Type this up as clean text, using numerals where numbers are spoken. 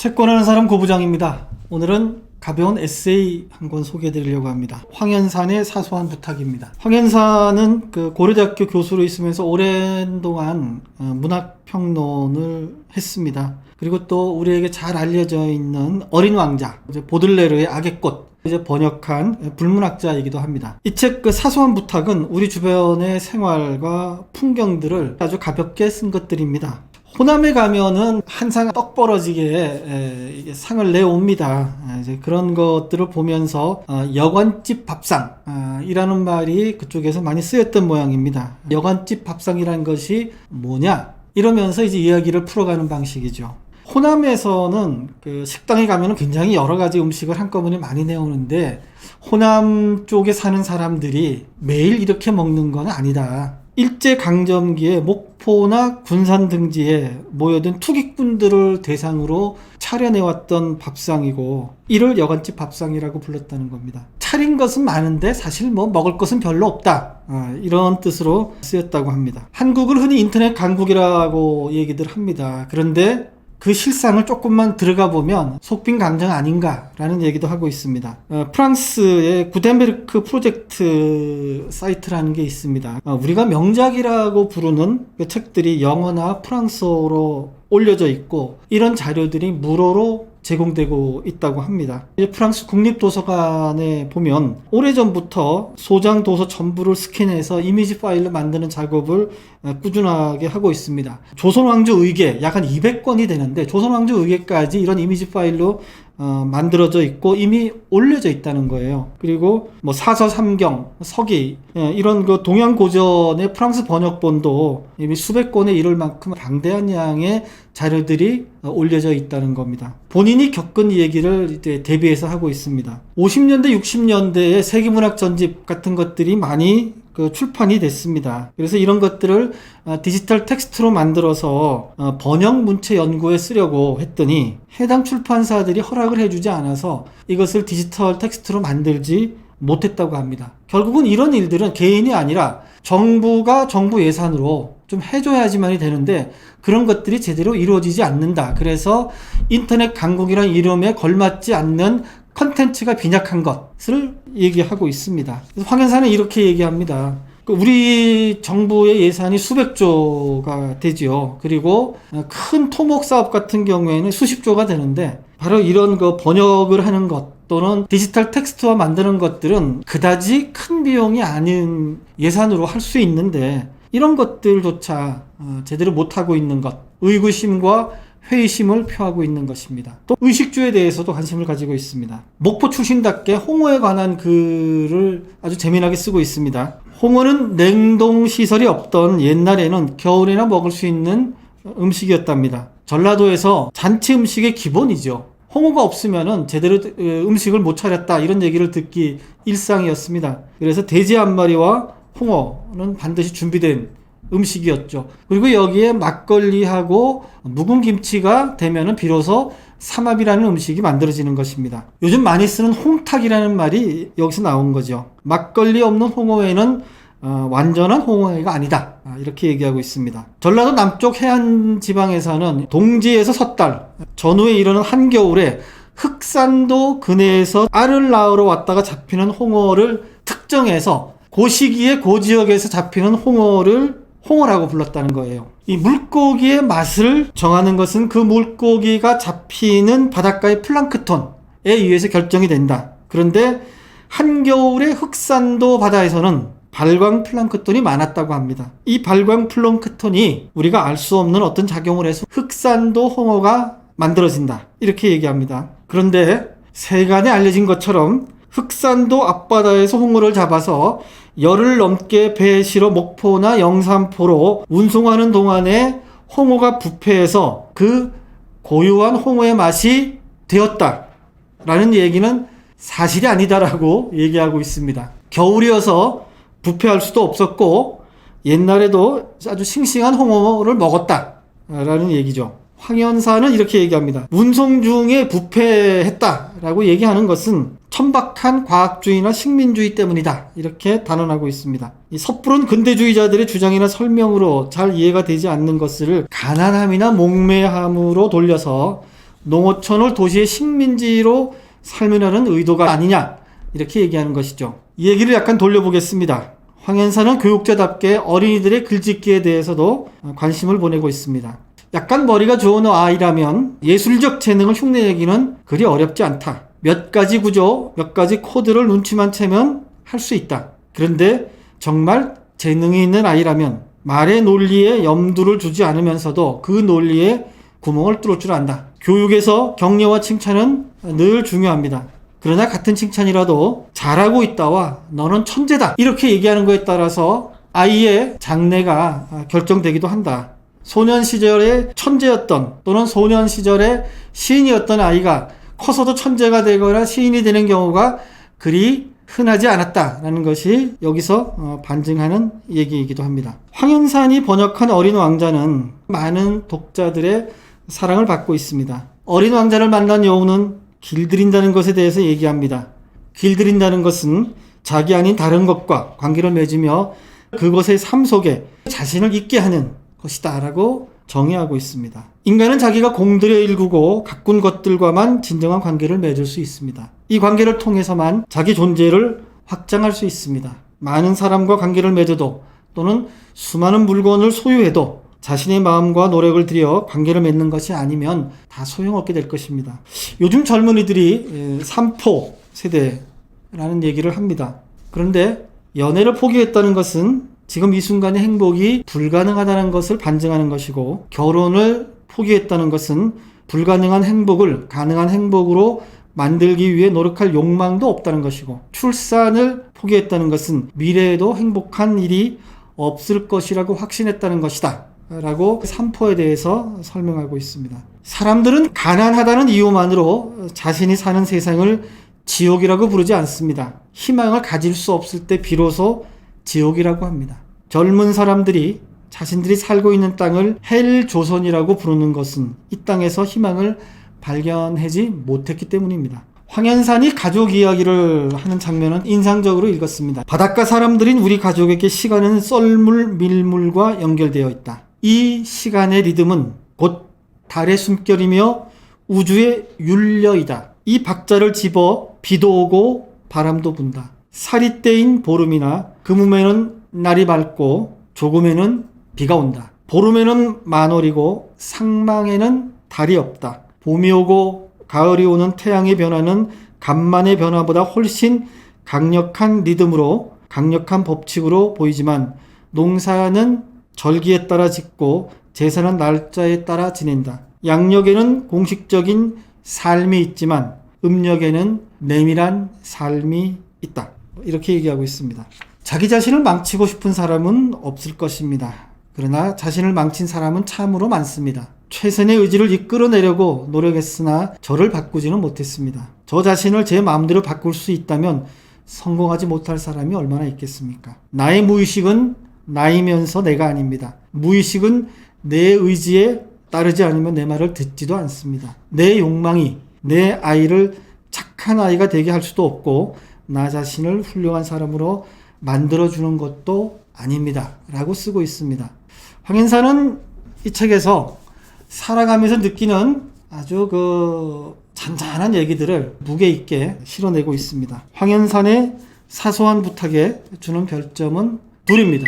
채권하는 사람 고부장입니다. 오늘은 가벼운 에세이 한 권 소개해드리려고 합니다. 황현산의 사소한 부탁입니다. 황현산은 고려대학교 교수로 있으면서 오랜 동안 문학평론을 했습니다. 그리고 또 우리에게 잘 알려져 있는 어린 왕자, 보들레르의 악의 꽃, 번역한 불문학자이기도 합니다. 이 책 사소한 부탁은 우리 주변의 생활과 풍경들을 아주 가볍게 쓴 것들입니다. 호남에 가면은 항상 떡 벌어지게 상을 내옵니다. 이제 그런 것들을 보면서 여관집 밥상이라는 말이 그쪽에서 많이 쓰였던 모양입니다. 여관집 밥상이라는 것이 뭐냐? 이러면서 이제 이야기를 풀어가는 방식이죠. 호남에서는 식당에 가면은 굉장히 여러 가지 음식을 한꺼번에 많이 내오는데 호남 쪽에 사는 사람들이 매일 이렇게 먹는 건 아니다. 일제강점기에 목포나 군산 등지에 모여든 투기꾼들을 대상으로 차려내왔던 밥상이고 이를 여관집 밥상이라고 불렀다는 겁니다. 차린 것은 많은데 사실 먹을 것은 별로 없다. 이런 뜻으로 쓰였다고 합니다. 한국을 흔히 인터넷 강국이라고 얘기들 합니다. 그런데 그 실상을 조금만 들어가 보면 속빈 강정 아닌가라는 얘기도 하고 있습니다. 프랑스의 구텐베르크 프로젝트 사이트라는 게 있습니다. 우리가 명작이라고 부르는 그 책들이 영어나 프랑스어로 올려져 있고 이런 자료들이 무료로 제공되고 있다고 합니다. 프랑스 국립도서관에 보면 오래전부터 소장 도서 전부를 스캔해서 이미지 파일로 만드는 작업을 꾸준하게 하고 있습니다. 조선왕조 의궤 약 한 200권이 되는데 조선왕조 의궤까지 이런 이미지 파일로 만들어져 있고 이미 올려져 있다는 거예요. 그리고 사서 삼경, 서기 이런 동양 고전의 프랑스 번역본도 이미 수백 권에 이를 만큼 방대한 양의 자료들이 올려져 있다는 겁니다. 본인이 겪은 얘기를 이제 대비해서 하고 있습니다. 50년대, 60년대에 세계문학 전집 같은 것들이 많이 출판이 됐습니다. 그래서 이런 것들을 디지털 텍스트로 만들어서 번역 문체 연구에 쓰려고 했더니 해당 출판사들이 허락을 해주지 않아서 이것을 디지털 텍스트로 만들지 못했다고 합니다. 결국은 이런 일들은 개인이 아니라 정부가 정부 예산으로 좀 해줘야지만이 되는데 그런 것들이 제대로 이루어지지 않는다. 그래서 인터넷 강국이라는 이름에 걸맞지 않는 컨텐츠가 빈약한 것을 얘기하고 있습니다. 그래서 황현산은 이렇게 얘기합니다. 우리 정부의 예산이 수백조가 되지요. 그리고 큰 토목 사업 같은 경우에는 수십조가 되는데 바로 이런 번역을 하는 것 또는 디지털 텍스트화 만드는 것들은 그다지 큰 비용이 아닌 예산으로 할 수 있는데 이런 것들조차 제대로 못하고 있는 것, 의구심과 회의심을 표하고 있는 것입니다. 또 의식주에 대해서도 관심을 가지고 있습니다. 목포 출신답게 홍어에 관한 글을 아주 재미나게 쓰고 있습니다. 홍어는 냉동시설이 없던 옛날에는 겨울에나 먹을 수 있는 음식이었답니다. 전라도에서 잔치 음식의 기본이죠. 홍어가 없으면 제대로 음식을 못 차렸다 이런 얘기를 듣기 일상이었습니다. 그래서 돼지 한 마리와 홍어는 반드시 준비된 음식이었죠. 그리고 여기에 막걸리하고 묵은 김치가 되면은 비로소 삼합이라는 음식이 만들어지는 것입니다. 요즘 많이 쓰는 홍탁이라는 말이 여기서 나온 거죠. 막걸리 없는 홍어회는 완전한 홍어회가 아니다. 이렇게 얘기하고 있습니다. 전라도 남쪽 해안 지방에서는 동지에서 섣달, 전후에 이르는 한겨울에 흑산도 근해에서 알을 낳으러 왔다가 잡히는 홍어를 특정해서 그 시기에 그 지역에서 잡히는 홍어라고 불렀다는 거예요. 이 물고기의 맛을 정하는 것은 그 물고기가 잡히는 바닷가의 플랑크톤에 의해서 결정이 된다. 그런데 한겨울의 흑산도 바다에서는 발광 플랑크톤이 많았다고 합니다. 이 발광 플랑크톤이 우리가 알 수 없는 어떤 작용을 해서 흑산도 홍어가 만들어진다. 이렇게 얘기합니다. 그런데 세간에 알려진 것처럼 흑산도 앞바다에서 홍어를 잡아서 열흘 넘게 배에 실어 목포나 영산포로 운송하는 동안에 홍어가 부패해서 그 고유한 홍어의 맛이 되었다라는 얘기는 사실이 아니다라고 얘기하고 있습니다. 겨울이어서 부패할 수도 없었고 옛날에도 아주 싱싱한 홍어를 먹었다라는 얘기죠. 황현산은 이렇게 얘기합니다. 운송 중에 부패했다라고 얘기하는 것은 천박한 과학주의나 식민주의 때문이다. 이렇게 단언하고 있습니다. 이 섣부른 근대주의자들의 주장이나 설명으로 잘 이해가 되지 않는 것을 가난함이나 목매함으로 돌려서 농어촌을 도시의 식민지로 살면하는 의도가 아니냐 이렇게 얘기하는 것이죠. 이 얘기를 약간 돌려보겠습니다. 황현사는 교육자답게 어린이들의 글짓기에 대해서도 관심을 보내고 있습니다. 약간 머리가 좋은 아이라면 예술적 재능을 흉내내기는 그리 어렵지 않다. 몇 가지 구조, 몇 가지 코드를 눈치만 채면 할 수 있다. 그런데 정말 재능이 있는 아이라면 말의 논리에 염두를 두지 않으면서도 그 논리에 구멍을 뚫을 줄 안다. 교육에서 격려와 칭찬은 늘 중요합니다. 그러나 같은 칭찬이라도 잘하고 있다와 너는 천재다 이렇게 얘기하는 것에 따라서 아이의 장래가 결정되기도 한다. 소년 시절에 천재였던 또는 소년 시절에 시인이었던 아이가 커서도 천재가 되거나 시인이 되는 경우가 그리 흔하지 않았다라는 것이 여기서 반증하는 얘기이기도 합니다. 황현산이 번역한 어린 왕자는 많은 독자들의 사랑을 받고 있습니다. 어린 왕자를 만난 여우는 길들인다는 것에 대해서 얘기합니다. 길들인다는 것은 자기 아닌 다른 것과 관계를 맺으며 그것의 삶 속에 자신을 있게 하는 것이다 라고 정의하고 있습니다. 인간은 자기가 공들여 일구고 가꾼 것들과만 진정한 관계를 맺을 수 있습니다. 이 관계를 통해서만 자기 존재를 확장할 수 있습니다. 많은 사람과 관계를 맺어도 또는 수많은 물건을 소유해도 자신의 마음과 노력을 들여 관계를 맺는 것이 아니면 다 소용없게 될 것입니다. 요즘 젊은이들이 삼포 세대라는 얘기를 합니다. 그런데 연애를 포기했다는 것은 지금 이 순간의 행복이 불가능하다는 것을 반증하는 것이고, 결혼을 포기했다는 것은 불가능한 행복을 가능한 행복으로 만들기 위해 노력할 욕망도 없다는 것이고, 출산을 포기했다는 것은 미래에도 행복한 일이 없을 것이라고 확신했다는 것이다 라고 삼포에 대해서 설명하고 있습니다. 사람들은 가난하다는 이유만으로 자신이 사는 세상을 지옥이라고 부르지 않습니다. 희망을 가질 수 없을 때 비로소 지옥이라고 합니다. 젊은 사람들이 자신들이 살고 있는 땅을 헬조선이라고 부르는 것은 이 땅에서 희망을 발견하지 못했기 때문입니다. 황현산이 가족 이야기를 하는 장면은 인상적으로 읽었습니다. 바닷가 사람들인 우리 가족에게 시간은 썰물 밀물과 연결되어 있다. 이 시간의 리듬은 곧 달의 숨결이며 우주의 율려이다. 이 박자를 집어 비도 오고 바람도 분다. 살이 떼인 보름이나 금음에는 날이 밝고 조금에는 비가 온다. 보름에는 만월이고 상망에는 달이 없다. 봄이 오고 가을이 오는 태양의 변화는 간만의 변화보다 훨씬 강력한 리듬으로 강력한 법칙으로 보이지만 농사는 절기에 따라 짓고 제사는 날짜에 따라 지낸다. 양력에는 공식적인 삶이 있지만 음력에는 내밀한 삶이 있다. 이렇게 얘기하고 있습니다. 자기 자신을 망치고 싶은 사람은 없을 것입니다. 그러나 자신을 망친 사람은 참으로 많습니다. 최선의 의지를 이끌어내려고 노력했으나 저를 바꾸지는 못했습니다. 저 자신을 제 마음대로 바꿀 수 있다면 성공하지 못할 사람이 얼마나 있겠습니까? 나의 무의식은 나이면서 내가 아닙니다. 무의식은 내 의지에 따르지 않으면 내 말을 듣지도 않습니다. 내 욕망이 내 아이를 착한 아이가 되게 할 수도 없고 나 자신을 훌륭한 사람으로 만들어주는 것도 아닙니다. 라고 쓰고 있습니다. 황현사는 이 책에서 살아가면서 느끼는 아주 잔잔한 얘기들을 무게 있게 실어내고 있습니다. 황현산의 사소한 부탁에 주는 별점은 2입니다.